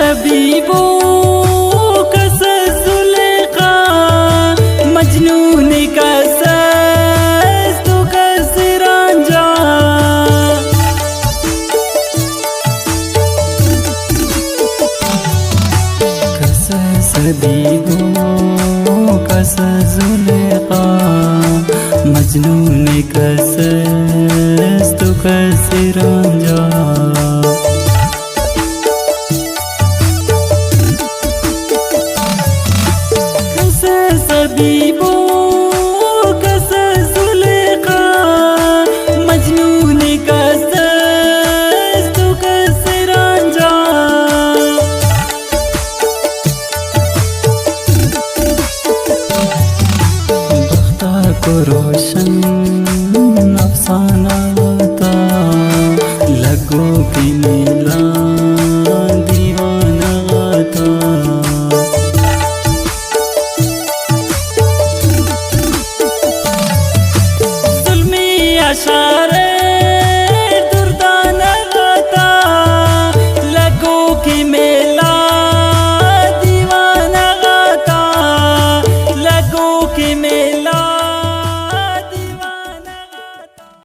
हबीबो कस जुलेखा मजनून कस तो कस रांझा कस हबीबो कस जुलेखा मजनून कस तो कस रांझा हबीबो कस जुलेखा मजनून कस तो कस रांझा बख्ता को रोशन अफसाना था लगो की नीला दीवाना था अशार